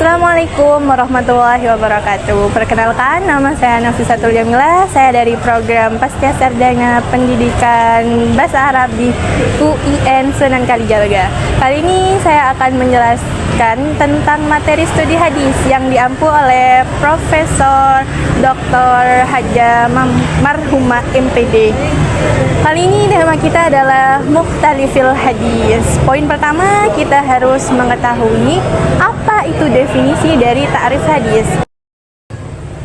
Assalamualaikum warahmatullahi wabarakatuh. Perkenalkan, nama saya Nafisatul Jamilah. Saya dari program Pasca Sarjana Pendidikan Bahasa Arab di UIN Sunan Kalijaga. Kali ini saya akan menjelaskan tentang materi studi hadis yang diampu oleh Profesor Dr. Haja Marhumah MPD. Kali ini tema kita adalah mukhtalifil hadis. Poin pertama, kita harus mengetahui apa itu definisi dari ta'rif hadis.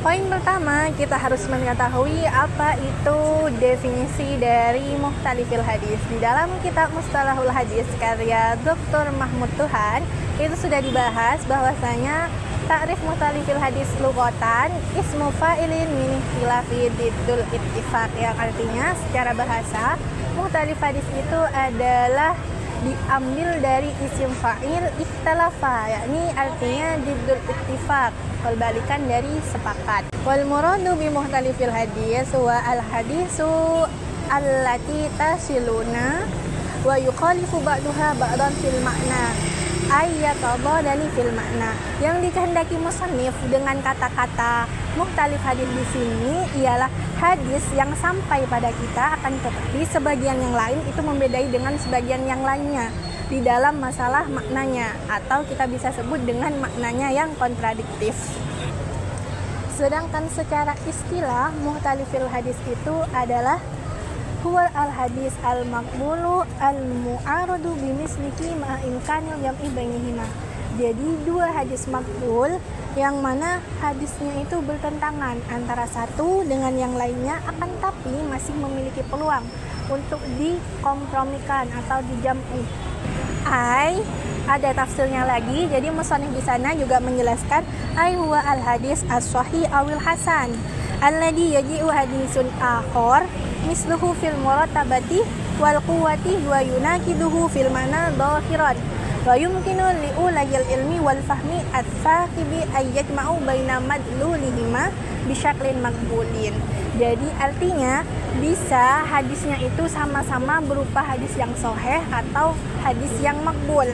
Poin pertama, kita harus mengetahui apa itu definisi dari mukhtalifil hadis. Di dalam kitab Mustalahul Hadis karya Dr. Mahmud Tuhan, itu sudah dibahas bahwasanya ta'rif mukhtalifil hadis lughatan ismu fa'ilin min ikhtilafi diddul ittifaq, yang artinya secara bahasa mukhtalif hadis itu adalah diambil dari isim fa'il ikhtalafa, yakni artinya diddul ittifaq, balikan dari sepakat. Wal muradu bi mukhtalifil hadis wa al hadisu allati tasiluna wa yukhalifu ba'daha ba'dan fil makna ayyatadadani fil makna. Yang dikehendaki musannif dengan kata-kata mukhtalif hadis di sini ialah hadis yang sampai pada kita, akan tetapi sebagian yang lain itu membedai dengan sebagian yang lainnya di dalam masalah maknanya, atau kita bisa sebut dengan maknanya yang kontradiktif. Sedangkan secara istilah mukhtalifil hadis itu adalah huwal al-hadis al-maqbulu al-mu'aradu bimislihi ma'a imkanil jam'i bainihima. Jadi dua hadis maqbul yang mana hadisnya itu bertentangan antara satu dengan yang lainnya, akan tapi masih memiliki peluang untuk dikompromikan atau dijam'i. Ada tafsirnya lagi. Jadi musannif di sana juga menjelaskan huwa al-hadis as-sahih awil hasan alladhi yaji'u hadisun akhar misluhu fil muratabati wal quwwati wa yunakiduhu fil mana dhahiran wa yumkinu li'ulayil ilmi wal fahmi as-sahibi ayyajma'u baina madlulihima bisyaklin makbulin. Jadi artinya bisa hadisnya itu sama-sama berupa hadis yang sahih atau hadis yang makbul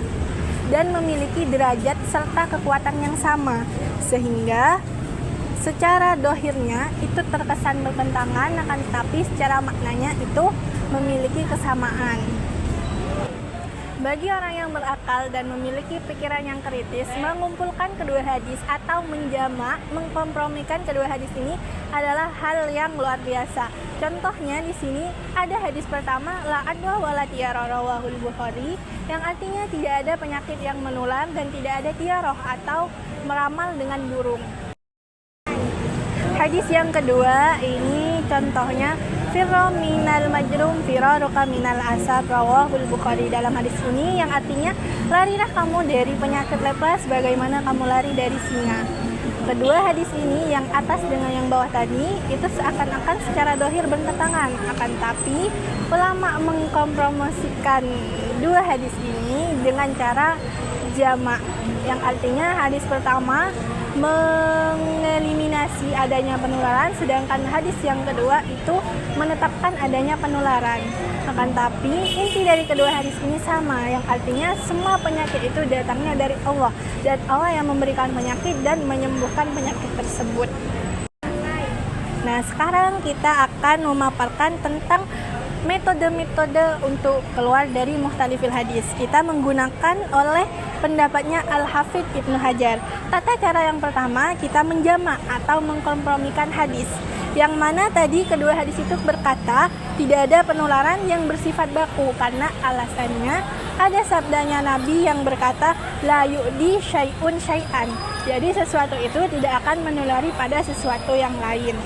dan memiliki derajat serta kekuatan yang sama, sehingga secara dohirnya itu terkesan bertentangan, akan tetapi secara maknanya itu memiliki kesamaan. Bagi orang yang berakal dan memiliki pikiran yang kritis, mengumpulkan kedua hadis atau menjamak, mengkompromikan kedua hadis ini adalah hal yang luar biasa. Contohnya di sini ada hadis pertama la adwa wala tiara rawahul Bukhari, yang artinya tidak ada penyakit yang menular dan tidak ada tiaroh atau meramal dengan burung. Hadis yang kedua ini contohnya firra minal majrum firaruka minal asad rawahul Bukhari. Dalam hadis ini yang artinya larilah kamu dari penyakit lepras bagaimana kamu lari dari singa. Kedua hadis ini yang atas dengan yang bawah tadi itu seakan-akan secara dohir bertentangan, akan tapi ulama mengkompromosikan dua hadis ini dengan cara jamak, yang artinya hadis pertama mengeliminasi adanya penularan, sedangkan hadis yang kedua itu menetapkan adanya penularan. Akan tapi inti dari kedua hadis ini sama, yang artinya semua penyakit itu datangnya dari Allah, dan Allah yang memberikan penyakit dan menyembuhkan penyakit tersebut. Nah, sekarang kita akan memaparkan tentang metode-metode untuk keluar dari mukhtalifil hadis. Kita menggunakan oleh pendapatnya Al-Hafidh Ibnu Hajar. Tata cara yang pertama, kita menjamak atau mengkompromikan hadis, yang mana tadi kedua hadis itu berkata tidak ada penularan yang bersifat baku, karena alasannya ada sabdanya Nabi yang berkata la yu'di syai'un syai'an. Jadi sesuatu itu tidak akan menulari pada sesuatu yang lain.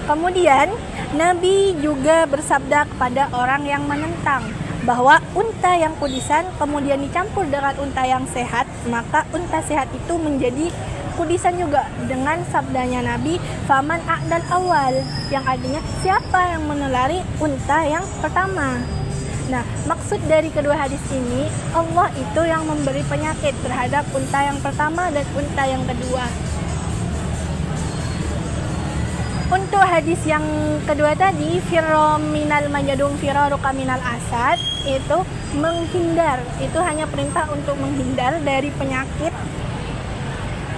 Kemudian Nabi juga bersabda kepada orang yang menentang bahwa unta yang kudisan kemudian dicampur dengan unta yang sehat, maka unta sehat itu menjadi kudisan juga, dengan sabdanya Nabi faman a'dal awal, yang artinya siapa yang menulari unta yang pertama. Nah, maksud dari kedua hadis ini, Allah itu yang memberi penyakit terhadap unta yang pertama dan unta yang kedua. Untuk hadis yang kedua tadi, firro minal majadung firaruka minal asad, itu menghindar, itu hanya perintah untuk menghindar dari penyakit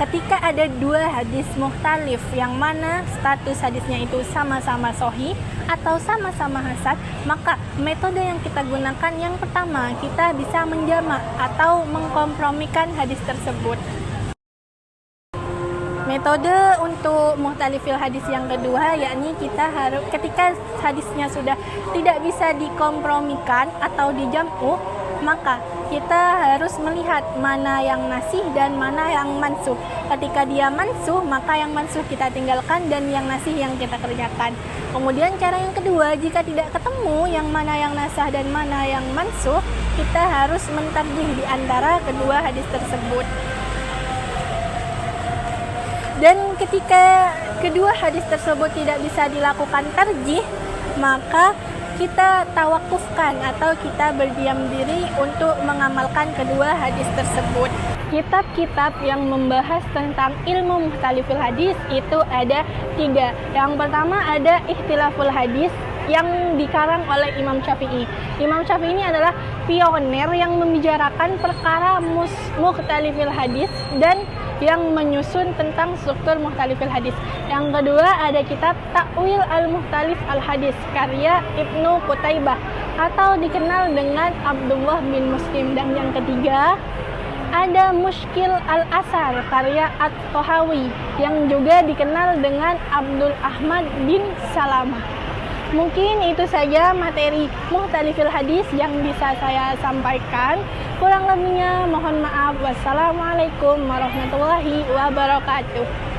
ketika ada dua hadis mukhtalif yang mana status hadisnya itu sama-sama sahih atau sama-sama hasan, maka metode yang kita gunakan yang pertama, kita bisa menjamak atau mengkompromikan hadis tersebut. Metode untuk mukhtalifil hadis yang kedua, yakni kita harus ketika hadisnya sudah tidak bisa dikompromikan atau dijam'u, maka kita harus melihat mana yang nasih dan mana yang mansuh. Ketika dia mansuh, maka yang mansuh kita tinggalkan dan yang nasih yang kita kerjakan. Kemudian cara yang kedua, jika tidak ketemu yang mana yang nasah dan mana yang mansuh, kita harus mentarjih di antara kedua hadis tersebut. Dan ketika kedua hadis tersebut tidak bisa dilakukan tarjih, maka kita tawakufkan atau kita berdiam diri untuk mengamalkan kedua hadis tersebut. Kitab-kitab yang membahas tentang ilmu mukhtalifil hadis itu ada 3. Yang pertama ada Ikhtilaful Hadis yang dikarang oleh Imam Syafi'i. Imam Syafi'i ini adalah pioner yang membicarakan perkara mukhtalifil hadis dan yang menyusun tentang struktur mukhtalifil hadis. Yang kedua ada kitab Ta'wil al-Mukhtalif al-Hadis karya Ibnu Qutaibah atau dikenal dengan Abdullah bin Muslim. Dan yang ketiga ada Mushkil al-Asar karya At-Tahawi yang juga dikenal dengan Abdul Ahmad bin Salamah. Mungkin itu saja materi mukhtalifil hadis yang bisa saya sampaikan. Kurang lebihnya mohon maaf. Wassalamualaikum warahmatullahi wabarakatuh.